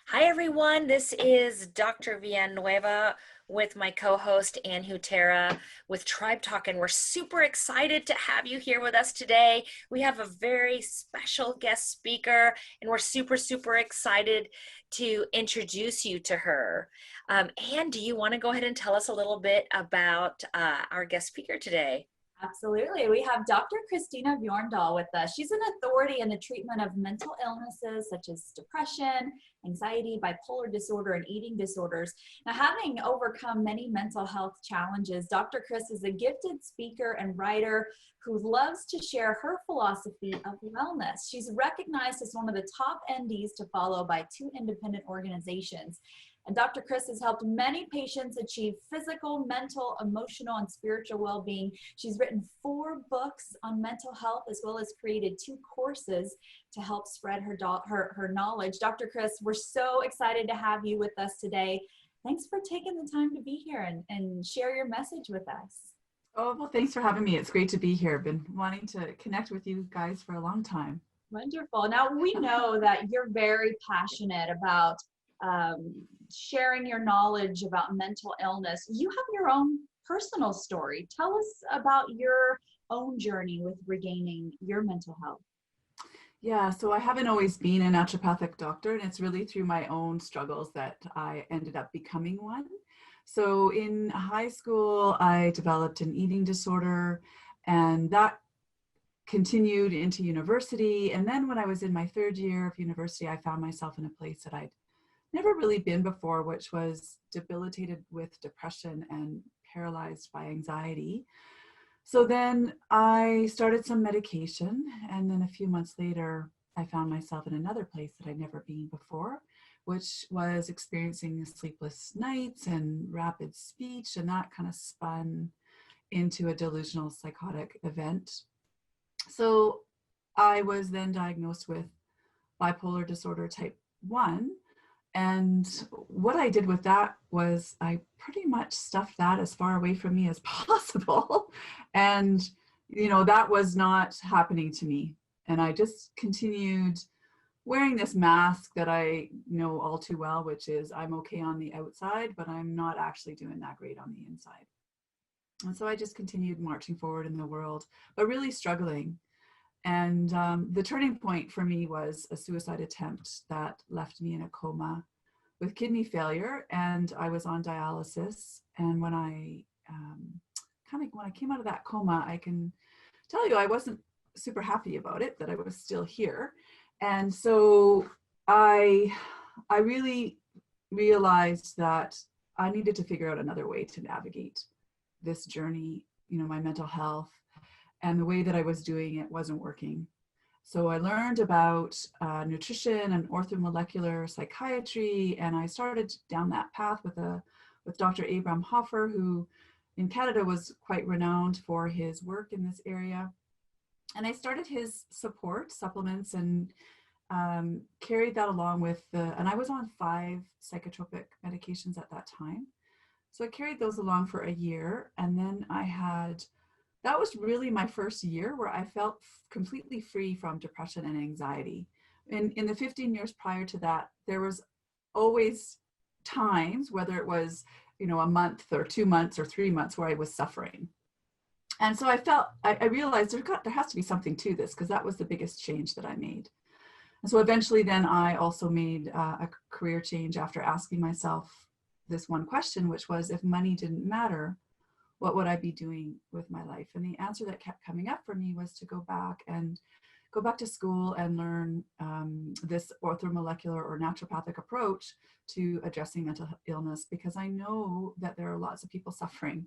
Hi, everyone. This is Dr. Villanueva with my co-host, Ann Hutera with TribeTalk, and we're super excited to have you here with us today. We have a very special guest speaker, and we're super excited to introduce you to her. Ann, do you want to go ahead and tell us a little bit about our guest speaker today? Absolutely. We have Dr. Christina Bjorndal with us. She's an authority in the treatment of mental illnesses such as depression, anxiety, bipolar disorder, and eating disorders. Now, having overcome many mental health challenges, Dr. Chris is a gifted speaker and writer who loves to share her philosophy of wellness. She's recognized as one of the top NDs to follow by two independent organizations. And Dr. Chris has helped many patients achieve physical, mental, emotional, and spiritual well-being. She's written 4 books on mental health, as well as created 2 courses to help spread her knowledge. Dr. Chris, we're so excited to have you with us today. Thanks for taking the time to be here and share your message with us. Oh, well, thanks for having me. It's great to be here. Been wanting to connect with you guys for a long time. Wonderful. Now, we know that you're very passionate about sharing your knowledge about mental illness. You have your own personal story. Tell us about your own journey with regaining your mental health. Yeah, so I haven't always been a naturopathic doctor, and it's really through my own struggles that I ended up becoming one. So in high school, I developed an eating disorder, and that continued into university. And then when I was in my 3rd year of university, I found myself in a place that I'd never really been before, which was debilitated with depression and paralyzed by anxiety. So then I started some medication, and then a few months later, I found myself in another place that I'd never been before, which was experiencing sleepless nights and rapid speech, and that kind of spun into a delusional psychotic event. So I was then diagnosed with bipolar disorder type 1. And what I did with that was I pretty much stuffed that as far away from me as possible. And, that was not happening to me. And I just continued wearing this mask that I know all too well, which is I'm okay on the outside, but I'm not actually doing that great on the inside. And so I just continued marching forward in the world, but really struggling. And the turning point for me was a suicide attempt that left me in a coma with kidney failure, and I was on dialysis. And when I came out of that coma, I can tell you I wasn't super happy about it, that I was still here. And so I really realized that I needed to figure out another way to navigate this journey, my mental health. And the way that I was doing it wasn't working. So I learned about nutrition and orthomolecular psychiatry, and I started down that path with Dr. Abraham Hoffer, who in Canada was quite renowned for his work in this area. And I started his supplements, and carried that along with and I was on 5 psychotropic medications at that time. So I carried those along for a year, and then that was really my first year where I felt completely free from depression and anxiety. In the 15 years prior to that, there was always times, whether it was, a month or 2 months or 3 months, where I was suffering. And so I realized there has to be something to this, because that was the biggest change that I made. And so eventually then I also made a career change after asking myself this one question, which was, if money didn't matter, what would I be doing with my life? And the answer that kept coming up for me was to go back to school and learn this orthomolecular or naturopathic approach to addressing mental illness, because I know that there are lots of people suffering.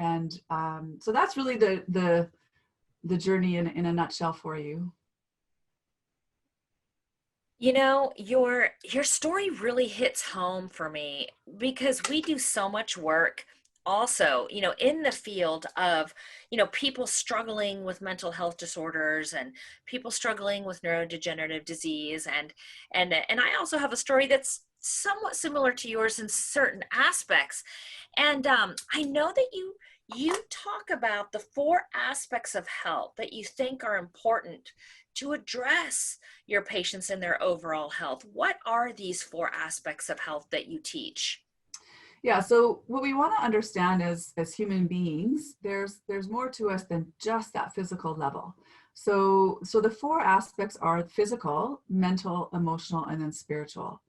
And so that's really the journey in a nutshell for you. Your story really hits home for me, because we do so much work also, in the field of, people struggling with mental health disorders and people struggling with neurodegenerative disease. And I also have a story that's somewhat similar to yours in certain aspects. And I know that you talk about the 4 aspects of health that you think are important to address your patients and their overall health? What are these four aspects of health that you teach? Yeah, so what we want to understand as human beings, there's more to us than just that physical level. So the four aspects are physical, mental, emotional, and then spiritual.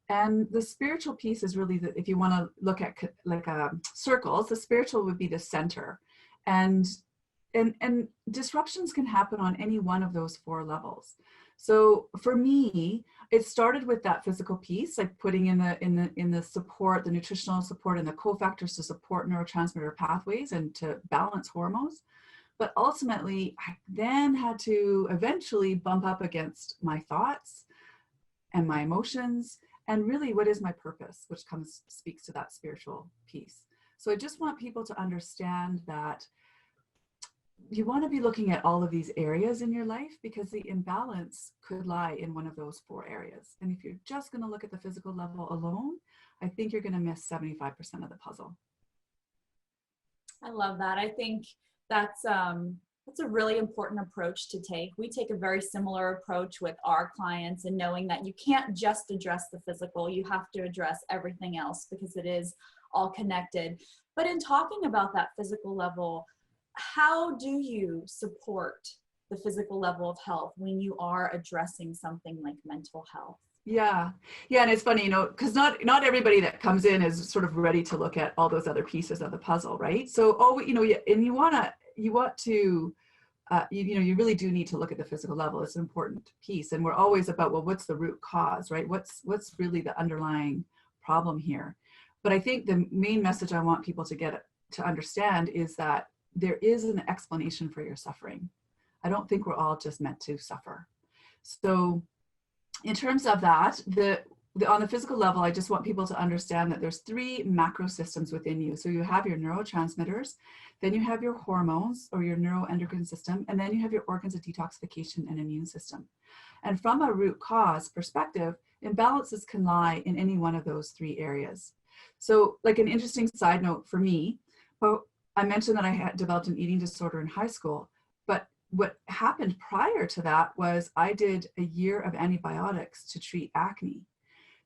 And the spiritual piece is really that if you want to look at like circles, the spiritual would be the center. And and disruptions can happen on any one of those four levels. So for me, it started with that physical piece, like putting in the support, the nutritional support and the cofactors to support neurotransmitter pathways and to balance hormones. But ultimately, I then had to eventually bump up against my thoughts and my emotions, and really what is my purpose, which speaks to that spiritual piece. So I just want people to understand that you want to be looking at all of these areas in your life, because the imbalance could lie in one of those four areas. And if you're just going to look at the physical level alone, I think you're going to miss 75% of the puzzle. I love that. I think that's a really important approach to take. We take a very similar approach with our clients, and knowing that you can't just address the physical, you have to address everything else because it is all connected. But in talking about that physical level, how do you support the physical level of health when you are addressing something like mental health? Yeah. Yeah. And it's funny, because not everybody that comes in is sort of ready to look at all those other pieces of the puzzle, right? So, and you want to, you really do need to look at the physical level. It's an important piece. And we're always about, well, what's the root cause, right? What's really the underlying problem here? But I think the main message I want people to understand is that there is an explanation for your suffering. I don't think we're all just meant to suffer. So in terms of that, on the physical level, I just want people to understand that there's three macro systems within you. So you have your neurotransmitters, then you have your hormones or your neuroendocrine system, and then you have your organs of detoxification and immune system. And from a root cause perspective, imbalances can lie in any one of those three areas. So like an interesting side note for me, well, I mentioned that I had developed an eating disorder in high school, but what happened prior to that was I did a year of antibiotics to treat acne.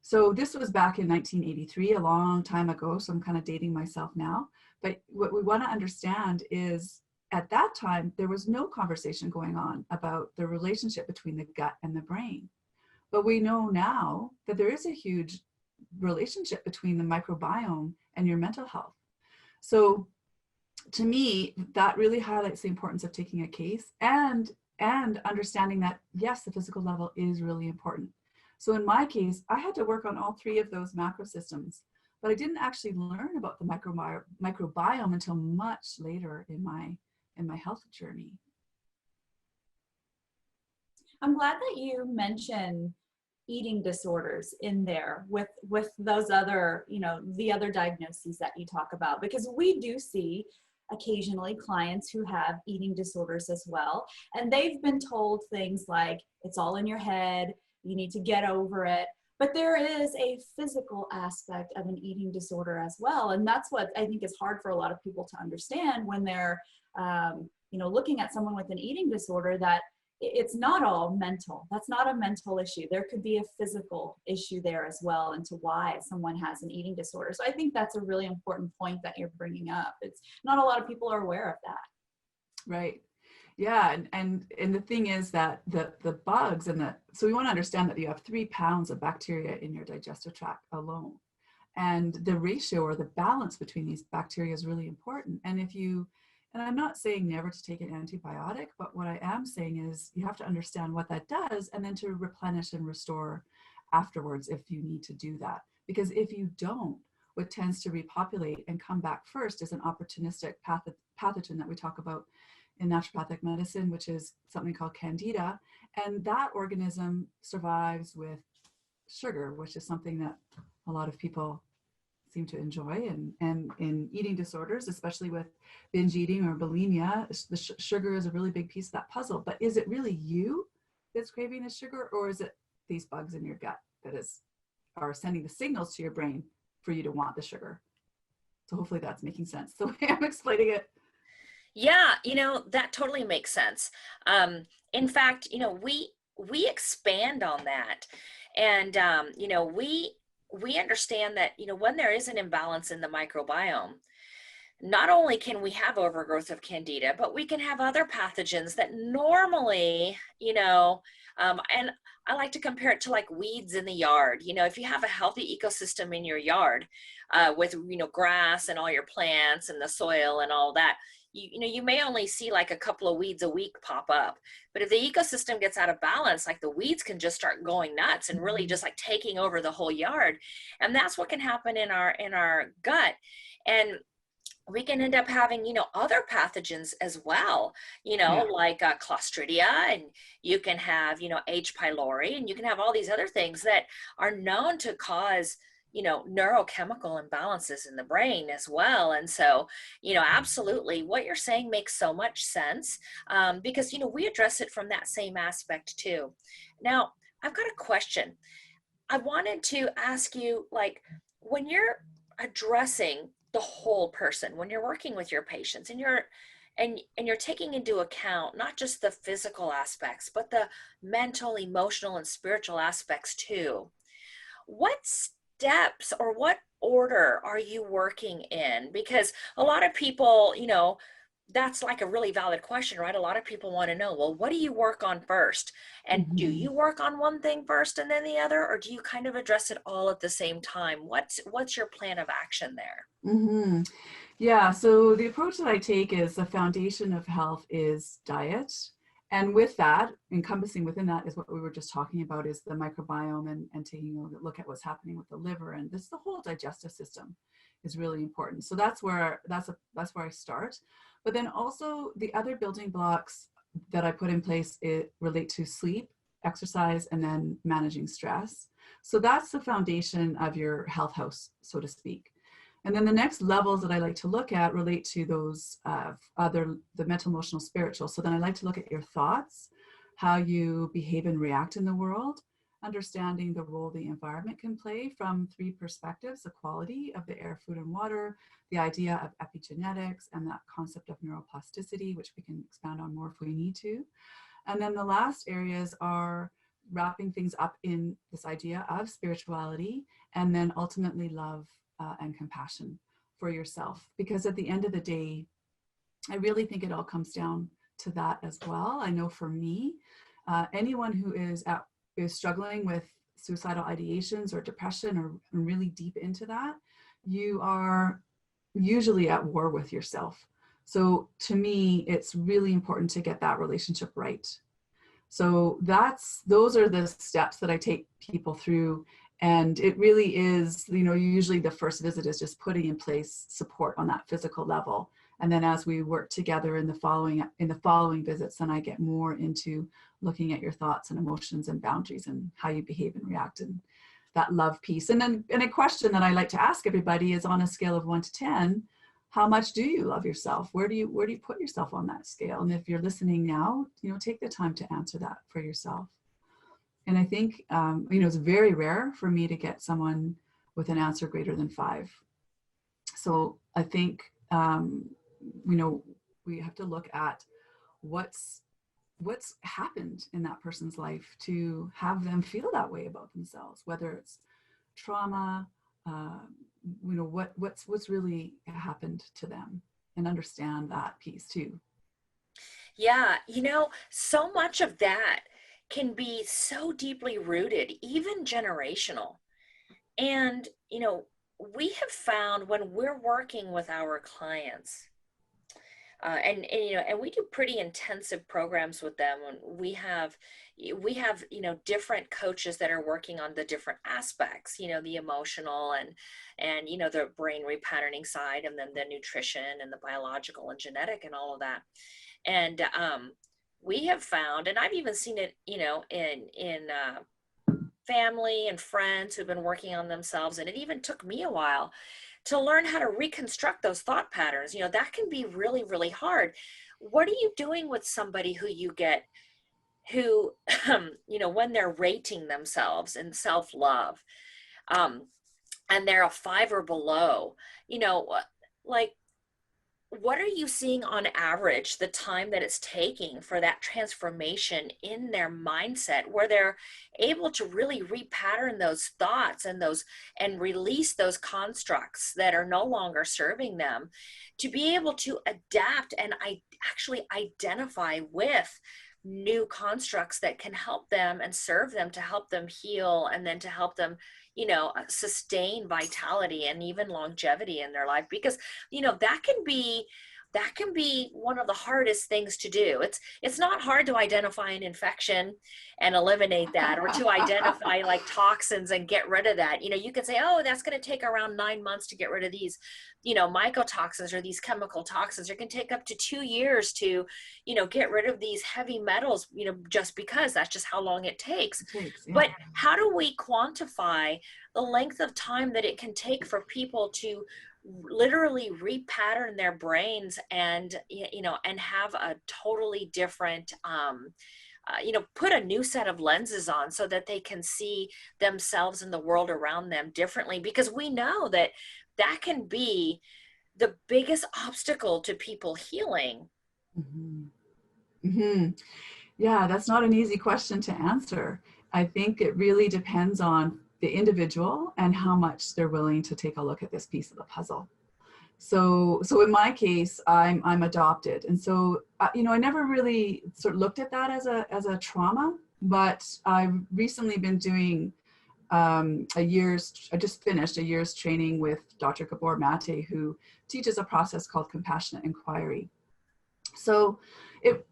So this was back in 1983, a long time ago. So I'm kind of dating myself now. But what we want to understand is at that time, there was no conversation going on about the relationship between the gut and the brain. But we know now that there is a huge relationship between the microbiome and your mental health. So to me, that really highlights the importance of taking a case and understanding that, yes, the physical level is really important. So in my case, I had to work on all three of those macro systems, but I didn't actually learn about the microbiome until much later in my health journey. I'm glad that you mentioned eating disorders in there with those other, the other diagnoses that you talk about, because we do see occasionally clients who have eating disorders as well, and they've been told things like it's all in your head, you need to get over it. But there is a physical aspect of an eating disorder as well, and that's what I think is hard for a lot of people to understand when they're looking at someone with an eating disorder, that it's not all mental. That's not a mental issue. There could be a physical issue there as well into why someone has an eating disorder. So I think that's a really important point that you're bringing up. It's not a lot of people are aware of that. Right. Yeah. And the thing is that the bugs so we want to understand that you have 3 pounds of bacteria in your digestive tract alone. And the ratio or the balance between these bacteria is really important. And I'm not saying never to take an antibiotic, but what I am saying is you have to understand what that does and then to replenish and restore afterwards if you need to do that. Because if you don't, what tends to repopulate and come back first is an opportunistic pathogen that we talk about in naturopathic medicine, which is something called candida. And that organism survives with sugar, which is something that a lot of people seem to enjoy, and in eating disorders, especially with binge eating or bulimia, the sugar is a really big piece of that puzzle. But is it really you that's craving the sugar, or is it these bugs in your gut that are sending the signals to your brain for you to want the sugar? So hopefully that's making sense the way I'm explaining it. Yeah, that totally makes sense. In fact, we expand on that, and we understand that when there is an imbalance in the microbiome, not only can we have overgrowth of candida, but we can have other pathogens that normally, and I like to compare it to like weeds in the yard. If you have a healthy ecosystem in your yard, with, grass and all your plants and the soil and all that, you may only see like a couple of weeds a week pop up. But if the ecosystem gets out of balance, like the weeds can just start going nuts and really just like taking over the whole yard. And that's what can happen in our gut. And we can end up having, other pathogens as well, Yeah. like Clostridia, and you can have, H. pylori, and you can have all these other things that are known to cause, neurochemical imbalances in the brain as well. And so, absolutely what you're saying makes so much sense, because, we address it from that same aspect too. Now, I've got a question. I wanted to ask you, like, when you're addressing the whole person, when you're working with your patients and you're taking into account not just the physical aspects, but the mental, emotional, and spiritual aspects too, what steps or what order are you working in? Because a lot of people, that's like a really valid question, right? A lot of people want to know, well, what do you work on first? And do Mhm. you work on one thing first and then the other, or do you kind of address it all at the same time? What's your plan of action there? Mhm. Yeah, so the approach that I take is the foundation of health is diet. And with that, encompassing within that is what we were just talking about is the microbiome and taking a look at what's happening with the liver. And this the whole digestive system is really important. So that's where I start. But then also the other building blocks that I put in place relate to sleep, exercise, and then managing stress. So that's the foundation of your health house, so to speak. And then the next levels that I like to look at relate to those the mental, emotional, spiritual. So then I like to look at your thoughts, how you behave and react in the world, understanding the role the environment can play from three perspectives: the quality of the air, food, and water, the idea of epigenetics, and that concept of neuroplasticity, which we can expand on more if we need to. And then the last areas are wrapping things up in this idea of spirituality and then ultimately love and compassion for yourself. Because at the end of the day, I really think it all comes down to that as well. I know for me, anyone who is struggling with suicidal ideations or depression or really deep into that, you are usually at war with yourself. So to me, it's really important to get that relationship right. So those are the steps that I take people through. And it really is, usually the first visit is just putting in place support on that physical level. And then as we work together in the following visits, then I get more into looking at your thoughts and emotions and boundaries and how you behave and react and that love piece. And then a question that I like to ask everybody is, on a scale of 1 to 10, how much do you love yourself? Where do you put yourself on that scale? And if you're listening now, take the time to answer that for yourself. And I think it's very rare for me to get someone with an answer greater than 5. So I think you know we have to look at what's happened in that person's life to have them feel that way about themselves, whether it's trauma, uh, what's really happened to them, and understand that piece too. Yeah, so much of that can be so deeply rooted, even generational. And, we have found when we're working with our clients, and we do pretty intensive programs with them, and we have different coaches that are working on the different aspects, the emotional and the brain repatterning side, and then the nutrition and the biological and genetic and all of that. And we have found, and I've even seen it, in family and friends who've been working on themselves, and it even took me a while to learn how to reconstruct those thought patterns. That can be really, really hard. What are you doing with somebody who when they're rating themselves in self-love, um, and they're a 5 or below, you know, like what are you seeing on average the time that it's taking for that transformation in their mindset where they're able to really repattern those thoughts and those and release those constructs that are no longer serving them, to be able to adapt and I actually identify with new constructs that can help them and serve them to help them heal and then to help them, sustain vitality and even longevity in their life? Because that can be one of the hardest things to do. It's not hard to identify an infection and eliminate that, or to identify like toxins and get rid of that. You can say, oh, that's going to take around 9 months to get rid of these, mycotoxins or these chemical toxins. It can take up to 2 years to, get rid of these heavy metals, just because that's just how long it takes. It takes, yeah. But how do we quantify the length of time that it can take for people to literally repattern their brains and and have a totally different put a new set of lenses on so that they can see themselves and the world around them differently? Because we know that that can be the biggest obstacle to people healing. Mm-hmm. Mm-hmm. Yeah, that's not an easy question to answer. I think it really depends on the individual and how much they're willing to take a look at this piece of the puzzle. So in my case, I'm adopted, and so I never really sort of looked at that as a trauma. But I've recently been doing I just finished a year's training with Dr. Gabor Mate, who teaches a process called compassionate inquiry. So it,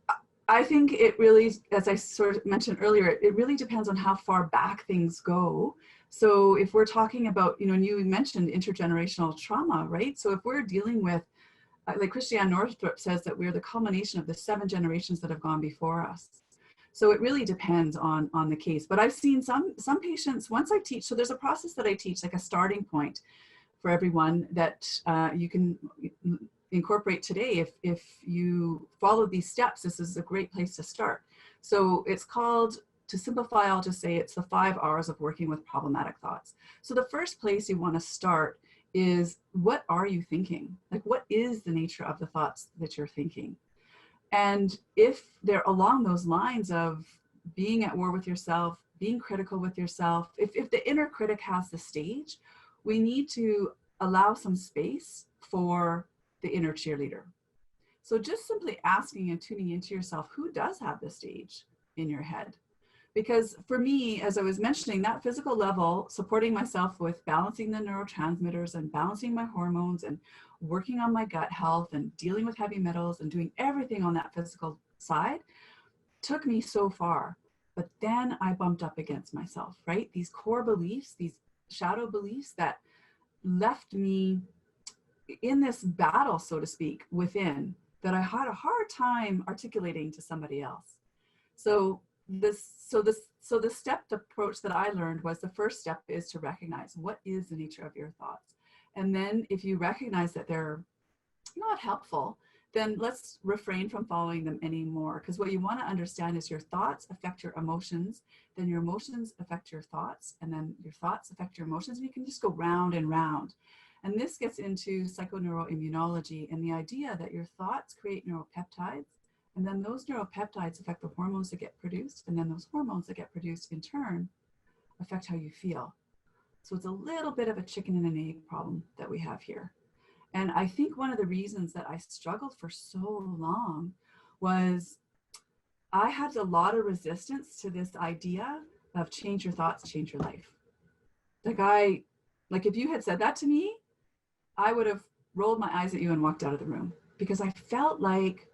I think it really, as I sort of mentioned earlier, it really depends on how far back things go. So if we're talking about, and you mentioned intergenerational trauma, right? So if we're dealing with, like Christiane Northrup says, that we're the culmination of the 7 generations that have gone before us. So it really depends on the case. But I've seen some patients, once I teach, so there's a process that I teach, like a starting point for everyone that you can incorporate today. If you follow these steps, this is a great place to start. So it's called, to simplify, I'll just say it's the 5 hours of working with problematic thoughts. So the first place you want to start is, what are you thinking? Like, what is the nature of the thoughts that you're thinking? And if they're along those lines of being at war with yourself, being critical with yourself, if the inner critic has the stage, we need to allow some space for the inner cheerleader. So just simply asking and tuning into yourself, who does have the stage in your head? Because for me, as I was mentioning, that physical level, supporting myself with balancing the neurotransmitters and balancing my hormones and working on my gut health and dealing with heavy metals and doing everything on that physical side, took me so far. But then I bumped up against myself, right? These core beliefs, these shadow beliefs that left me in this battle, so to speak, within, that I had a hard time articulating to somebody else. So the stepped approach that I learned was, the first step is to recognize, what is the nature of your thoughts? And then if you recognize that they're not helpful, then let's refrain from following them anymore. Because what you want to understand is, your thoughts affect your emotions, then your emotions affect your thoughts, and then your thoughts affect your emotions, and you can just go round and round. And this gets into psychoneuroimmunology and the idea that your thoughts create neuropeptides, and then those neuropeptides affect the hormones that get produced, and then those hormones that get produced in turn affect how you feel. So it's a little bit of a chicken and an egg problem that we have here. And I think one of the reasons that I struggled for so long was, I had a lot of resistance to this idea of change your thoughts, change your life. Like if you had said that to me, I would have rolled my eyes at you and walked out of the room, because I felt like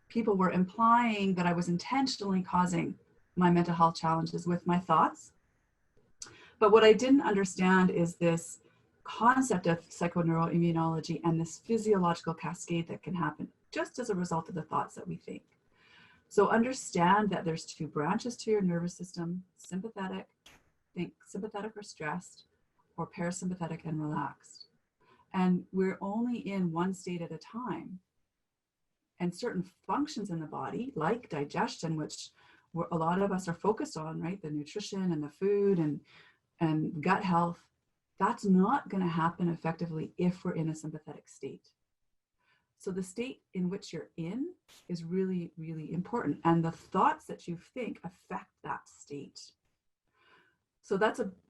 people were implying that I was intentionally causing my mental health challenges with my thoughts. But what I didn't understand is this concept of psychoneuroimmunology and this physiological cascade that can happen just as a result of the thoughts that we think. So understand that there's 2 branches to your nervous system: sympathetic, think sympathetic or stressed, or parasympathetic and relaxed. And we're only in one state at a time. And certain functions in the body, like digestion, which a lot of us are focused on, right? The nutrition and the food and gut health, that's not going to happen effectively if we're in a sympathetic state. So the state in which you're in is really, really important. And the thoughts that you think affect that state. So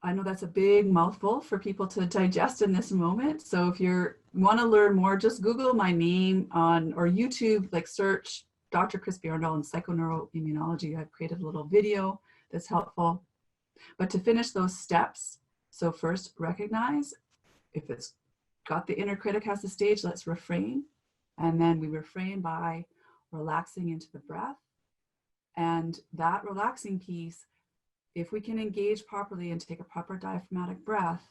I know that's a big mouthful for people to digest in this moment. So if you want to learn more, just Google my name or YouTube, like search Dr. Chris Bjorndal and psychoneuroimmunology. I've created a little video that's helpful. But to finish those steps, so first recognize if it's got the inner critic has the stage, let's refrain. And then we refrain by relaxing into the breath. And that relaxing piece, if we can engage properly and take a proper diaphragmatic breath,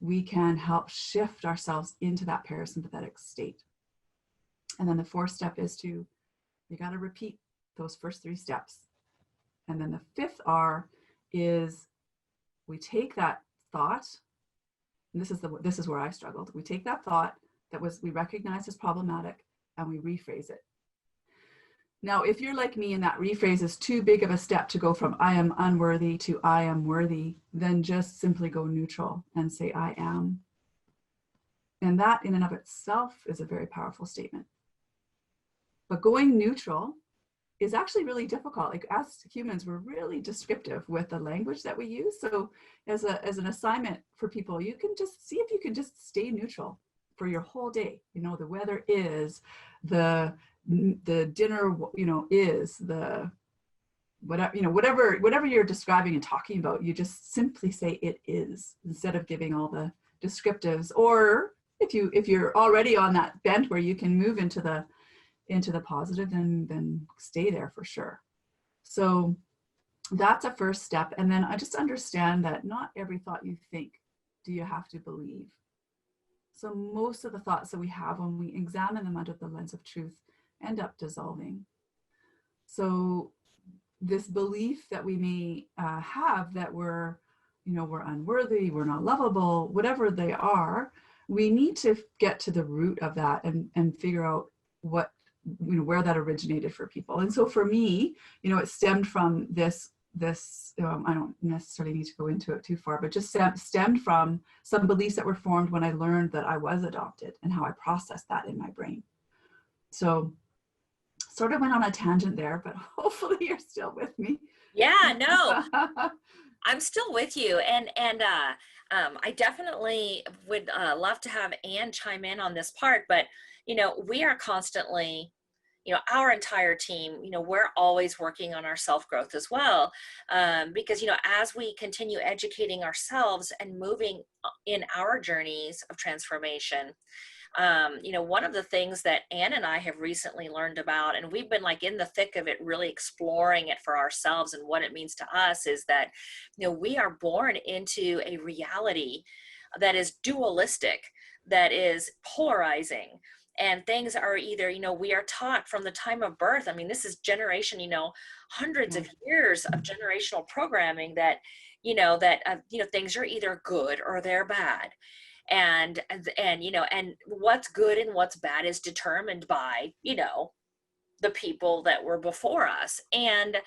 we can help shift ourselves into that parasympathetic state. And then the fourth step is you got to repeat those first three steps. And then the fifth R is we take that thought, and this is where I struggled. We take that thought we recognize as problematic and we rephrase it. Now, if you're like me and that rephrase is too big of a step to go from I am unworthy to I am worthy, then just simply go neutral and say I am. And that in and of itself is a very powerful statement. But going neutral is actually really difficult. Like as humans, we're really descriptive with the language that we use. So as an assignment for people, you can just see if you can just stay neutral for your whole day. You know, the weather is, the dinner, is, the whatever you're describing and talking about, you just simply say it is instead of giving all the descriptives. Or if you're already on that bent where you can move into the positive, then stay there for sure. So that's a first step. And then I just understand that not every thought you think do you have to believe. So most of the thoughts that we have when we examine them under the lens of truth end up dissolving. So this belief that we may have that we're unworthy, we're not lovable, whatever they are, we need to get to the root of that and figure out where that originated for people. And so for me, it stemmed from this I don't necessarily need to go into it too far, but just stemmed from some beliefs that were formed when I learned that I was adopted and how I processed that in my brain. So sort of went on a tangent there, but hopefully you're still with me. Yeah, no, I'm still with you. And I definitely would love to have Anne chime in on this part, but, we are constantly, our entire team, we're always working on our self-growth as well. Because, as we continue educating ourselves and moving in our journeys of transformation, one of the things that Anne and I have recently learned about, and we've been like in the thick of it, really exploring it for ourselves and what it means to us, is that, we are born into a reality that is dualistic, that is polarizing. And things are either, we are taught from the time of birth. I mean, this is generation, hundreds of years of generational programming that, things are either good or they're bad. And what's good and what's bad is determined by, the people that were before us. And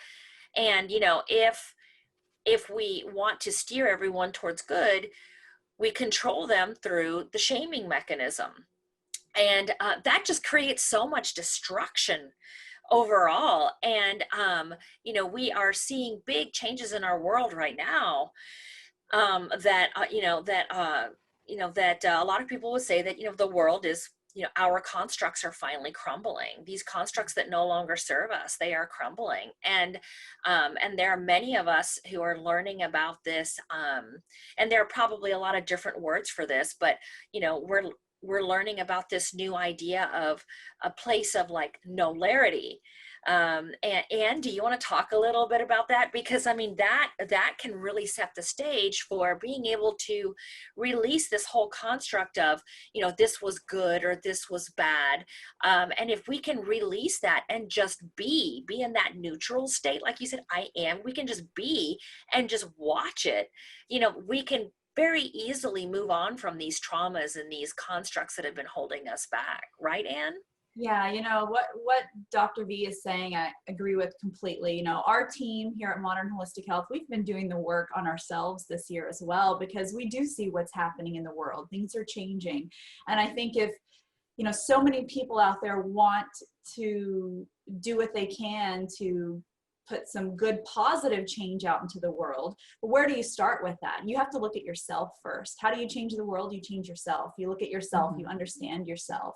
if we want to steer everyone towards good, we control them through the shaming mechanism. And that just creates so much destruction overall. And, we are seeing big changes in our world right now that a lot of people would say that, the world is, our constructs are finally crumbling. These constructs that no longer serve us, they are crumbling. And there are many of us who are learning about this. And there are probably a lot of different words for this, but, we're learning about this new idea of a place of like nolarity. And do you want to talk a little bit about that? Because I mean, that can really set the stage for being able to release this whole construct of, this was good or this was bad. And if we can release that and just be in that neutral state, like you said, we can just be and just watch it, we can very easily move on from these traumas and these constructs that have been holding us back. Right, Anne? Yeah, what Dr. V is saying, I agree with completely. Our team here at Modern Holistic Health, we've been doing the work on ourselves this year as well, because we do see what's happening in the world. Things are changing. And I think if so many people out there want to do what they can to put some good positive change out into the world. But where do you start with that? You have to look at yourself first. How do you change the world? You change yourself. You look at yourself, you understand yourself.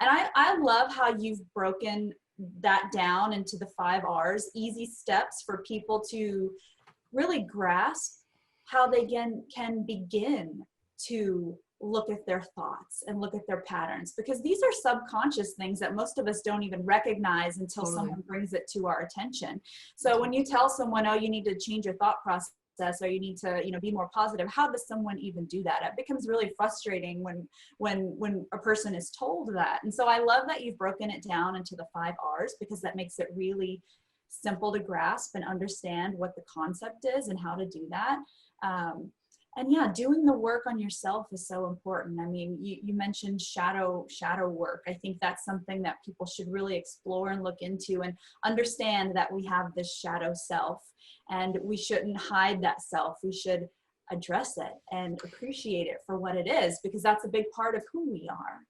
And I love how you've broken that down into the 5 R's, easy steps for people to really grasp how they can begin to look at their thoughts and look at their patterns, because these are subconscious things that most of us don't even recognize until someone brings it to our attention. So when you tell someone, oh, you need to change your thought process, or you need to, be more positive, how does someone even do that? It becomes really frustrating when a person is told that. And so I love that you've broken it down into the 5 R's, because that makes it really simple to grasp and understand what the concept is and how to do that. And yeah, doing the work on yourself is so important. I mean, you mentioned shadow work. I think that's something that people should really explore and look into, and understand that we have this shadow self, and we shouldn't hide that self. We should address it and appreciate it for what it is, because that's a big part of who we are.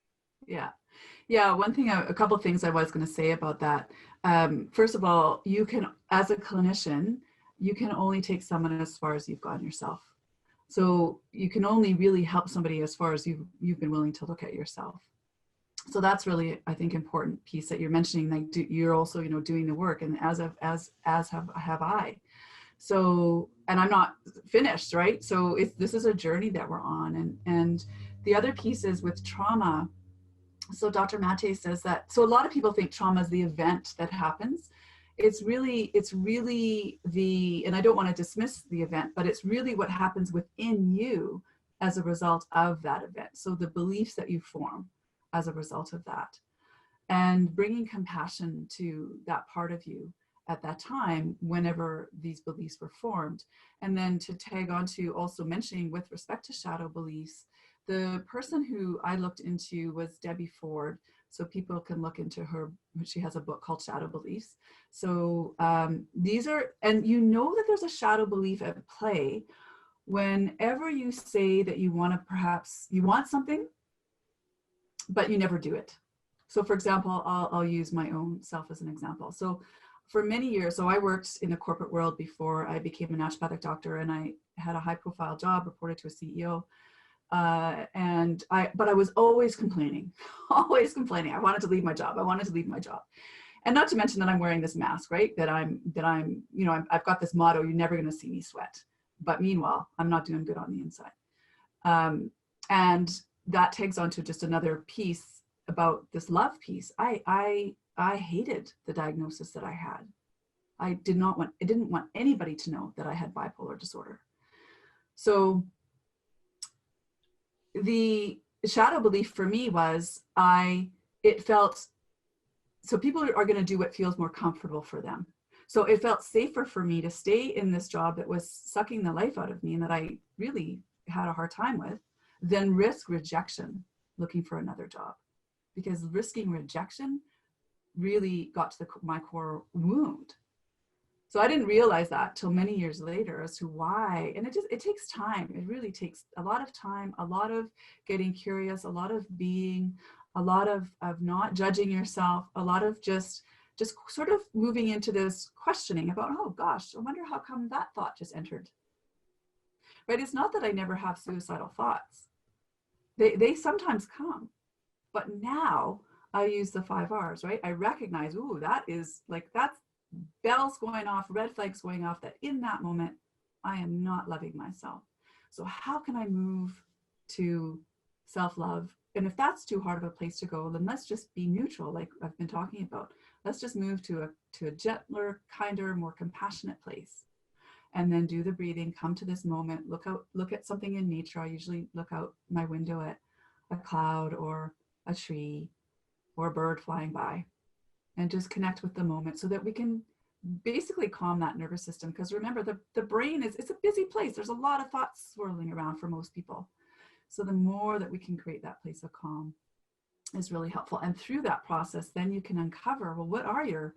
Yeah. One thing, a couple of things I was going to say about that. First of all, you can, as a clinician, you can only take someone as far as you've gone yourself. So you can only really help somebody as far as you've been willing to look at yourself. So that's really, I think, important piece that you're mentioning. Like, you're also, doing the work, and as have I. So, and I'm not finished, right? So this is a journey that we're on, and the other piece is with trauma. So Dr. Mate says that. So a lot of people think trauma is the event that happens. It's really and I don't want to dismiss the event, but it's really what happens within you as a result of that event. So the beliefs that you form as a result of that, and bringing compassion to that part of you at that time, whenever these beliefs were formed. And then to tag on to also mentioning, with respect to shadow beliefs, the person who I looked into was Debbie Ford. So people can look into her. She has a book called Shadow Beliefs. So these are, and that there's a shadow belief at play whenever you say that you want something, but you never do it. So for example, I'll use my own self as an example. So for many years, so I worked in the corporate world before I became a naturopathic doctor, and I had a high profile job, reported to a CEO. But I was always complaining. I wanted to leave my job. And not to mention that I'm wearing this mask, right? I've got this motto, you're never going to see me sweat. But meanwhile, I'm not doing good on the inside. And that tags on to just another piece about this love piece. I hated the diagnosis that I had. I didn't want anybody to know that I had bipolar disorder. So the shadow belief for me was so people are going to do what feels more comfortable for them. So it felt safer for me to stay in this job that was sucking the life out of me and that I really had a hard time with, than risk rejection looking for another job. Because risking rejection really got to my core wound. So I didn't realize that till many years later as to why. And it takes time. It really takes a lot of time, a lot of getting curious, a lot of being, a lot of not judging yourself, a lot of just sort of moving into this questioning about, oh gosh, I wonder how come that thought just entered. Right? It's not that I never have suicidal thoughts. They sometimes come. But now I use the 5 R's, right? I recognize, ooh, that's bells going off, red flags going off, that in that moment, I am not loving myself. So how can I move to self-love? And if that's too hard of a place to go, then let's just be neutral, like I've been talking about. Let's just move to a gentler, kinder, more compassionate place. And then do the breathing, come to this moment, look at something in nature. I usually look out my window at a cloud or a tree or a bird flying by, and just connect with the moment so that we can basically calm that nervous system. Because remember, the brain it's a busy place. There's a lot of thoughts swirling around for most people. So the more that we can create that place of calm is really helpful. And through that process, then you can uncover, well, what are your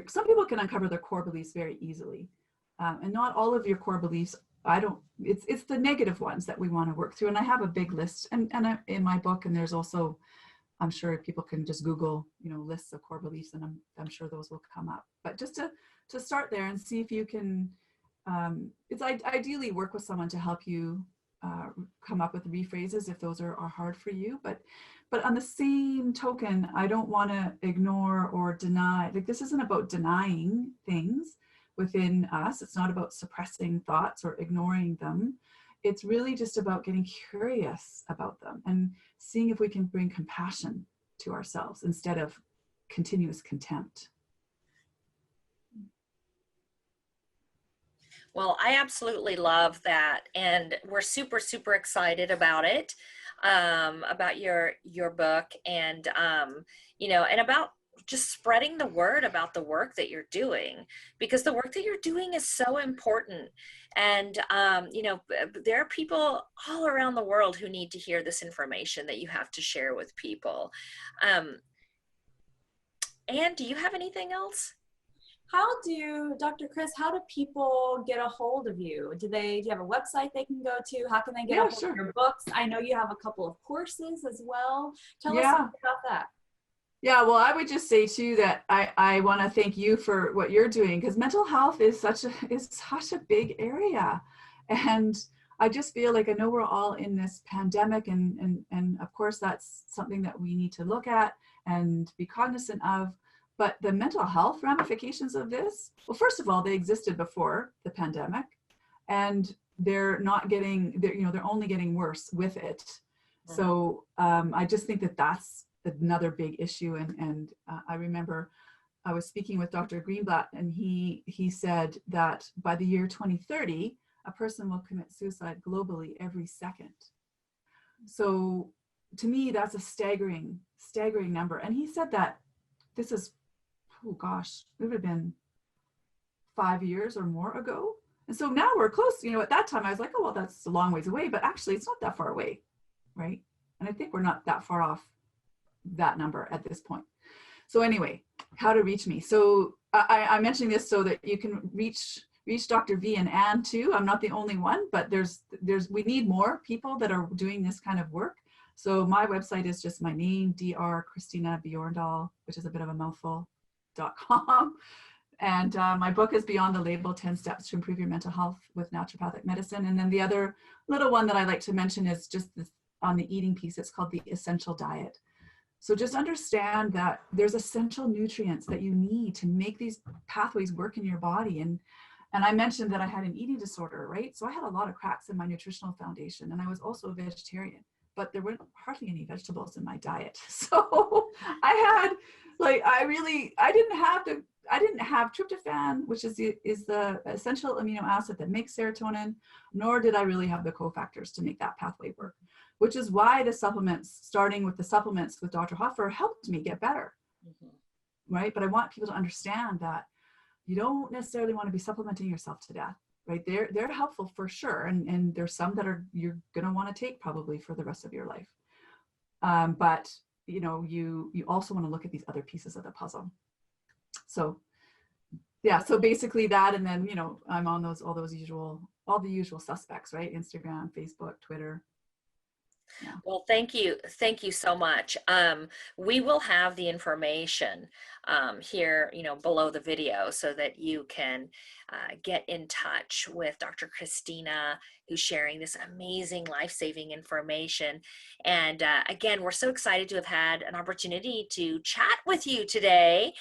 some people can uncover their core beliefs very easily. And not all of your core beliefs, it's the negative ones that we want to work through. And I have a big list and in my book, and there's also I'm sure people can just Google, lists of core beliefs, and I'm sure those will come up. But just to start there and see if you can, it's ideally work with someone to help you come up with rephrases if those are hard for you. But on the same token, I don't want to ignore or deny. Like, this isn't about denying things within us. It's not about suppressing thoughts or ignoring them. It's really just about getting curious about them and seeing if we can bring compassion to ourselves instead of continuous contempt. Well, I absolutely love that, and we're super, super excited about it, about your book, and and about just spreading the word about the work that you're doing, because the work that you're doing is so important. And there are people all around the world who need to hear this information that you have to share with people. Anne, do you have anything else? Dr. Chris, how do people get a hold of you? Do you have a website they can go to? How can they get a Yeah, hold of sure. your books? I know you have a couple of courses as well. Tell us Yeah. something about that. Yeah, well, I would just say too that I want to thank you for what you're doing, because mental health is such a big area. And I just feel like, I know we're all in this pandemic, and of course that's something that we need to look at and be cognizant of. But the mental health ramifications of this, well, first of all, they existed before the pandemic, and they're only getting worse with it. So I just think that that's another big issue. And I remember I was speaking with Dr. Greenblatt, and he said that by the year 2030, a person will commit suicide globally every second. So to me, that's a staggering number. And he said that this is, oh gosh, it would have been 5 years or more ago. And so now we're close. At that time I was like, oh, well, that's a long ways away, but actually it's not that far away, right? And I think we're not that far off that number at this point. So anyway, how to reach me. So I'm mentioning this so that you can reach Dr. V and Anne too. I'm not the only one, but we need more people that are doing this kind of work. So my website is just my name, Dr. Christina Bjorndal, which is a bit of a mouthful.com. And my book is Beyond the Label, 10 Steps to Improve Your Mental Health with Naturopathic Medicine. And then the other little one that I like to mention is just this, on the eating piece. It's called the Essential Diet. So just understand that there's essential nutrients that you need to make these pathways work in your body. And I mentioned that I had an eating disorder, right? So I had a lot of cracks in my nutritional foundation, and I was also a vegetarian, but there weren't hardly any vegetables in my diet. So I didn't have tryptophan, which is the essential amino acid that makes serotonin, nor did I really have the cofactors to make that pathway work, which is why starting with the supplements with Dr. Hoffer helped me get better, right? But I want people to understand that you don't necessarily want to be supplementing yourself to death, right? They're helpful for sure. And there's some that you're going to want to take probably for the rest of your life. But you also want to look at these other pieces of the puzzle. So yeah, so basically that, and then, I'm on all the usual suspects, right? Instagram, Facebook, Twitter. Yeah. Well, thank you. Thank you so much. We will have the information here, below the video, so that you can get in touch with Dr. Christina, who's sharing this amazing life-saving information. And again, we're so excited to have had an opportunity to chat with you today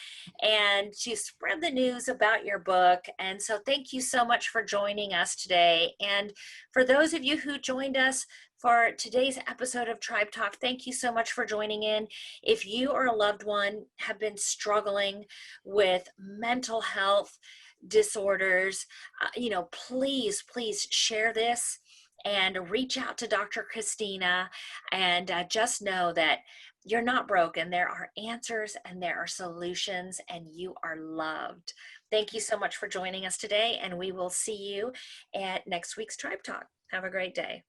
and to spread the news about your book. And so thank you so much for joining us today. And for those of you who joined us for today's episode of Tribe Talk, thank you so much for joining in. If you or a loved one have been struggling with mental health disorders, please share this and reach out to Dr. Christina, and just know that you're not broken. There are answers and there are solutions, and you are loved. Thank you so much for joining us today, and we will see you at next week's Tribe Talk. Have a great day.